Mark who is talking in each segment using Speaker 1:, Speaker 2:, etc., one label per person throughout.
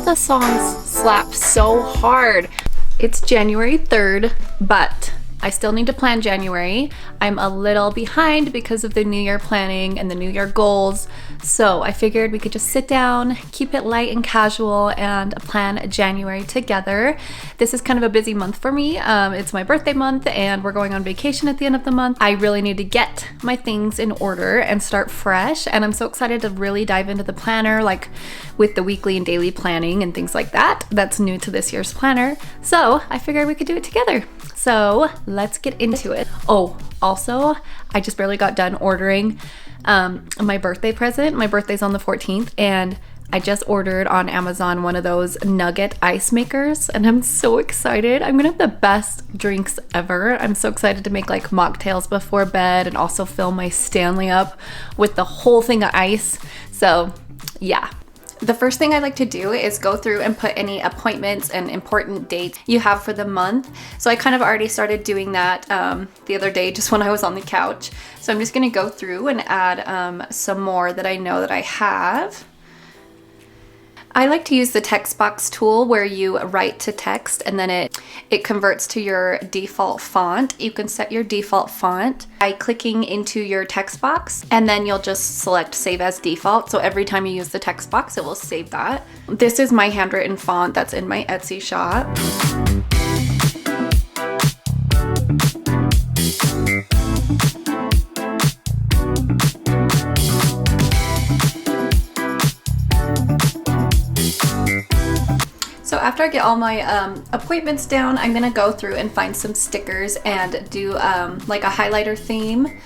Speaker 1: the songs slap so hard. It's January 3rd, but I still need to plan January. I'm a little behind because of the New Year planning and the New Year goals. So I figured we could just sit down, keep it light and casual, and plan January together. This is kind of a busy month for me. It's my birthday month and we're going on vacation at the end of the month. I really need to get my things in order and start fresh. And I'm so excited to really dive into the planner, like with the weekly and daily planning and things like that. That's new to this year's planner. So I figured we could do it together. So let's get into it. Oh, also, I just barely got done ordering my birthday present. My birthday's on the 14th, and I just ordered on Amazon one of those nugget ice makers, and I'm so excited. I'm gonna have the best drinks ever. I'm so excited to make like mocktails before bed and also fill my Stanley up with the whole thing of ice. So yeah. The first thing I like to do is go through and put any appointments and important dates you have for the month. So I kind of already started doing that the other day just when I was on the couch. So I'm just gonna go through and add some more that I know that I have. I like to use the text box tool where you write to text and then it converts to your default font. You can set your default font by clicking into your text box, and then you'll just select save as default. So every time you use the text box, it will save that. This is my handwritten font that's in my Etsy shop. So after I get all my appointments down, I'm gonna go through and find some stickers and do like a highlighter theme,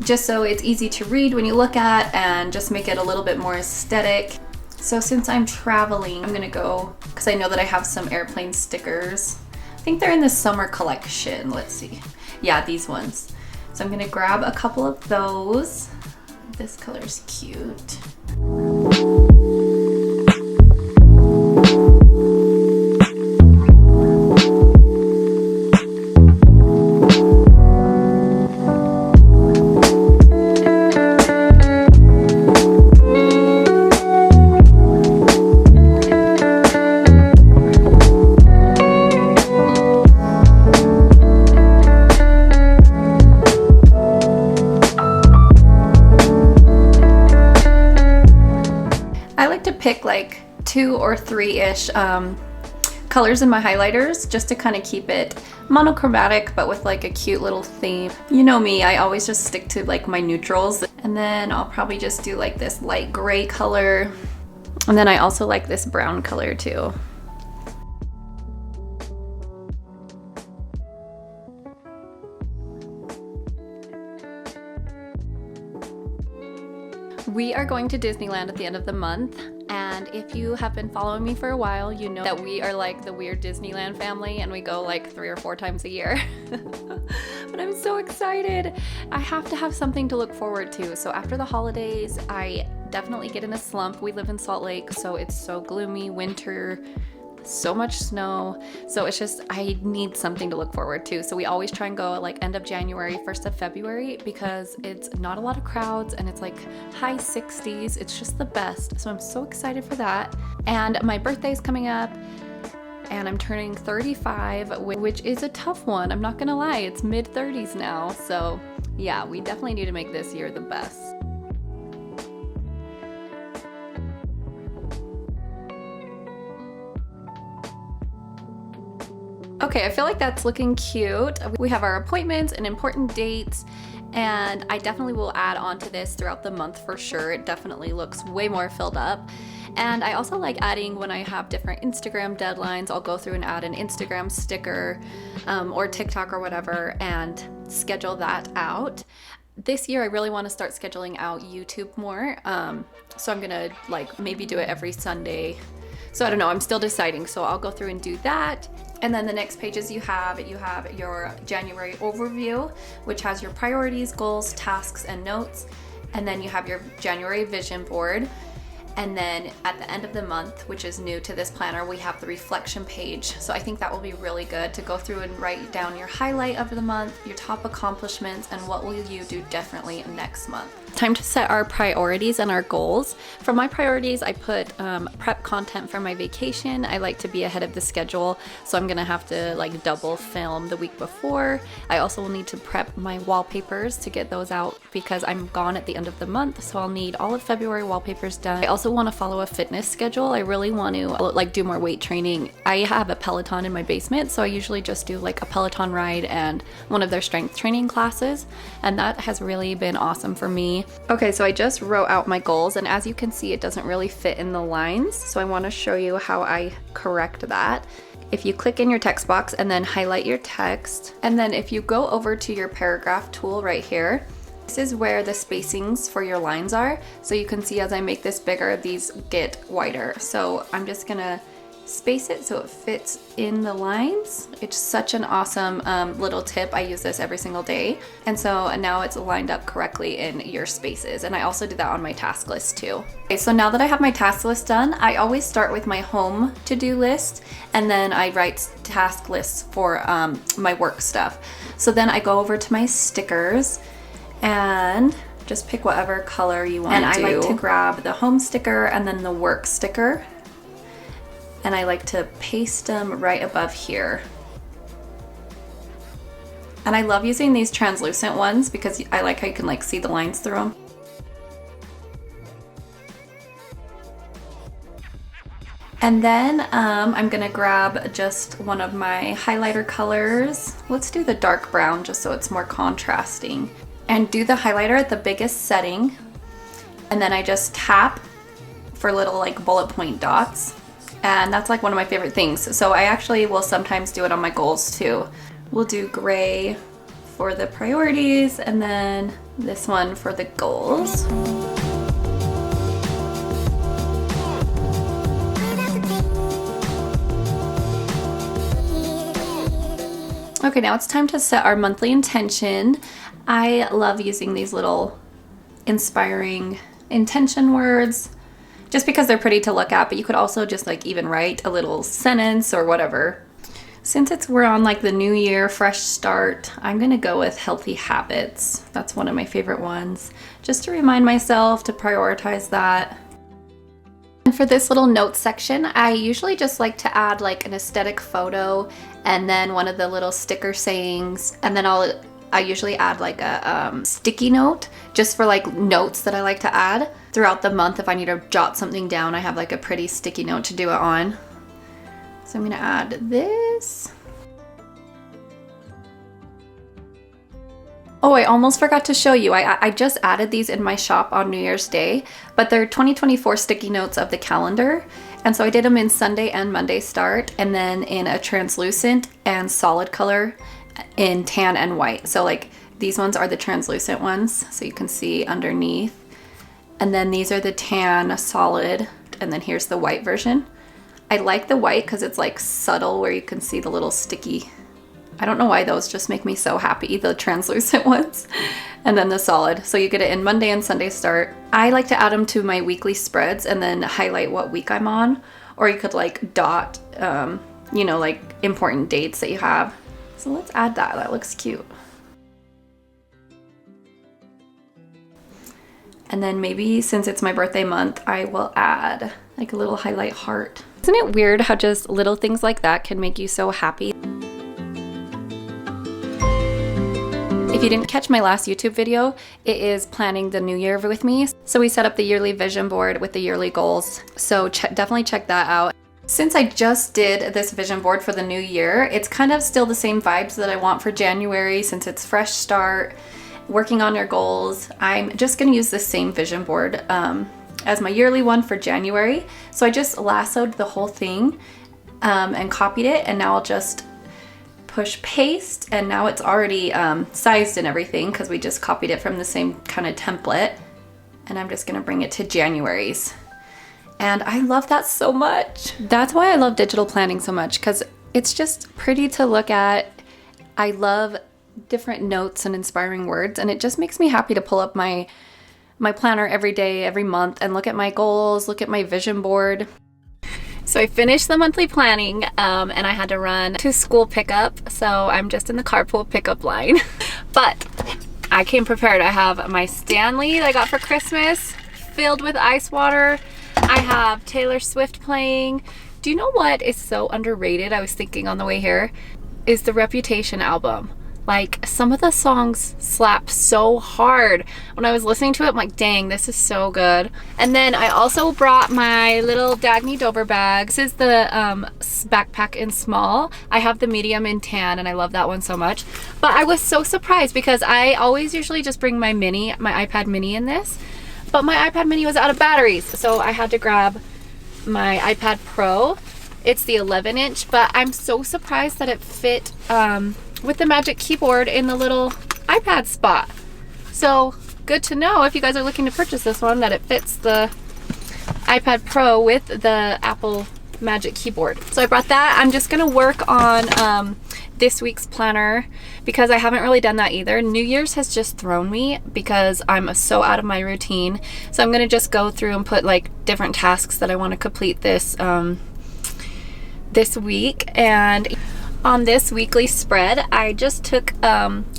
Speaker 1: just so it's easy to read when you look at and just make it a little bit more aesthetic. So since I'm traveling, I'm gonna go, because I know that I have some airplane stickers. I think they're in the summer collection. Let's see. Yeah, these ones. So I'm gonna grab a couple of those. This color's cute. Pick like 2 or 3-ish colors in my highlighters just to kind of keep it monochromatic but with like a cute little theme. You know me, I always just stick to like my neutrals, and then I'll probably just do like this light gray color, and then I also like this brown color too. We are going to Disneyland at the end of the month, and if you have been following me for a while, you know that we are like the weird Disneyland family and we go like 3 or 4 times a year. But I'm so excited. I have to have something to look forward to. So after the holidays, I definitely get in a slump. We live in Salt Lake, so it's so gloomy, winter, so much snow. So it's just, I need something to look forward to. So we always try and go like end of January, 1st of February, because it's not a lot of crowds and it's like high 60s. It's just the best. So I'm so excited for that. And my birthday's coming up and I'm turning 35, which is a tough one. I'm not gonna lie, it's mid 30s now. So yeah, we definitely need to make this year the best. Okay, I feel like that's looking cute. We have our appointments and important dates, and I definitely will add on to this throughout the month for sure. It definitely looks way more filled up. And I also like adding when I have different Instagram deadlines, I'll go through and add an Instagram sticker or TikTok or whatever and schedule that out. This year I really want to start scheduling out YouTube more. So I'm gonna like maybe do it every Sunday. So I don't know, I'm still deciding. So I'll go through and do that. And then the next pages you have your January overview, which has your priorities, goals, tasks, and notes. And then you have your January vision board. And then at the end of the month, which is new to this planner, we have the reflection page. So I think that will be really good to go through and write down your highlight of the month, your top accomplishments, and what will you do differently next month. Time to set our priorities and our goals. For my priorities, I put prep content for my vacation. I like to be ahead of the schedule, so I'm gonna have to like double film the week before. I also will need to prep my wallpapers to get those out because I'm gone at the end of the month, so I'll need all of February wallpapers done. I also want to follow a fitness schedule. I really want to like do more weight training. I have a Peloton in my basement, so I usually just do like a Peloton ride and one of their strength training classes, and that has really been awesome for me. Okay, so I just wrote out my goals, and as you can see, it doesn't really fit in the lines, so I want to show you how I correct that. If you click in your text box and then highlight your text, and then if you go over to your paragraph tool right here, this is where the spacings for your lines are. So you can see as I make this bigger, these get wider. So I'm just gonna space it so it fits in the lines. It's such an awesome little tip. I use this every single day. And so now it's lined up correctly in your spaces. And I also do that on my task list too. Okay, so now that I have my task list done, I always start with my home to-do list, and then I write task lists for my work stuff. So then I go over to my stickers and just pick whatever color you want to do. And I like to grab the home sticker and then the work sticker. And I like to paste them right above here. And I love using these translucent ones because I like how you can like see the lines through them. And then I'm gonna grab just one of my highlighter colors. Let's do the dark brown just so it's more contrasting. And do the highlighter at the biggest setting. And then I just tap for little like bullet point dots. And that's like one of my favorite things. So I actually will sometimes do it on my goals too. We'll do gray for the priorities and then this one for the goals. Okay, now it's time to set our monthly intention. I love using these little inspiring intention words just because they're pretty to look at, but you could also just like even write a little sentence or whatever. Since we're on like the new year, fresh start, I'm gonna go with healthy habits. That's one of my favorite ones, just to remind myself to prioritize that. And for this little notes section, I usually just like to add like an aesthetic photo and then one of the little sticker sayings, and then I usually add like a sticky note just for like notes that I like to add throughout the month. If I need to jot something down, I have like a pretty sticky note to do it on. So I'm gonna add this. Oh, I almost forgot to show you. I just added these in my shop on New Year's Day, but they're 2024 sticky notes of the calendar. And so I did them in Sunday and Monday start, and then in a translucent and solid color in tan and white. So like these ones are the translucent ones, so you can see underneath. And then these are the tan solid, and then here's the white version. I like the white because it's like subtle where you can see the little sticky. I don't know why those just make me so happy, the translucent ones. And then the solid. So you get it in Monday and Sunday start. I like to add them to my weekly spreads and then highlight what week I'm on. Or you could like dot, you know, like important dates that you have. So let's add that. That looks cute. And then maybe since it's my birthday month, I will add like a little highlight heart. Isn't it weird how just little things like that can make you so happy? If you didn't catch my last YouTube video, it is planning the new year with me. So we set up the yearly vision board with the yearly goals. So definitely check that out. Since I just did this vision board for the new year, it's kind of still the same vibes that I want for January since it's fresh start, working on your goals. I'm just gonna use the same vision board as my yearly one for January. So I just lassoed the whole thing and copied it, and now I'll just push paste, and now it's already sized and everything because we just copied it from the same kind of template. And I'm just gonna bring it to January's. And I love that so much. That's why I love digital planning so much, because it's just pretty to look at. I love different notes and inspiring words, and it just makes me happy to pull up my my planner every day, every month, and look at my goals, look at my vision board. So I finished the monthly planning and I had to run to school pickup, so I'm just in the carpool pickup line. But I came prepared. I have my Stanley that I got for Christmas filled with ice water. I have Taylor Swift playing. Do you know what is so underrated, I was thinking on the way here, is the Reputation album. Like, some of the songs slap so hard. When I was listening to it, I'm like, dang, this is so good. And then I also brought my little Dagne Dover bag. This is the backpack in small. I have the medium in tan, and I love that one so much. But I was so surprised because I always usually just bring my iPad mini in this. But my iPad mini was out of batteries, so I had to grab my iPad Pro. It's the 11-inch, but I'm so surprised that it fit with the Magic Keyboard in the little iPad spot. So good to know if you guys are looking to purchase this one that it fits the iPad Pro with the Apple Magic Keyboard. So I brought that. I'm just gonna work on this week's planner because I haven't really done that either. New Year's has just thrown me because I'm so out of my routine. So I'm gonna just go through and put like different tasks that I want to complete this week. And on this weekly spread, I just took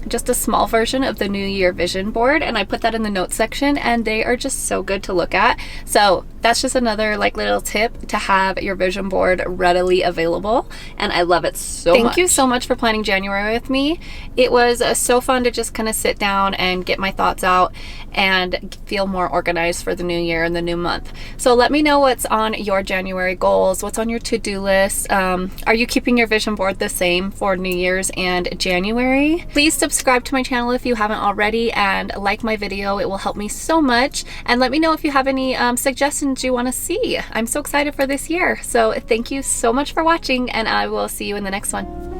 Speaker 1: just a small version of the New Year vision board and I put that in the notes section, and they are just so good to look at. So that's just another like little tip to have your vision board readily available, and I love it so much. Thank you so much for planning January with me. It was so fun to just kind of sit down and get my thoughts out and feel more organized for the new year and the new month. So let me know what's on your January goals, what's on your to-do list. Are you keeping your vision board the same for New Year's and January? Please subscribe to my channel if you haven't already, and like my video. It will help me so much. And let me know if you have any suggestions you want to see. I'm so excited for this year. So thank you so much for watching, and I will see you in the next one.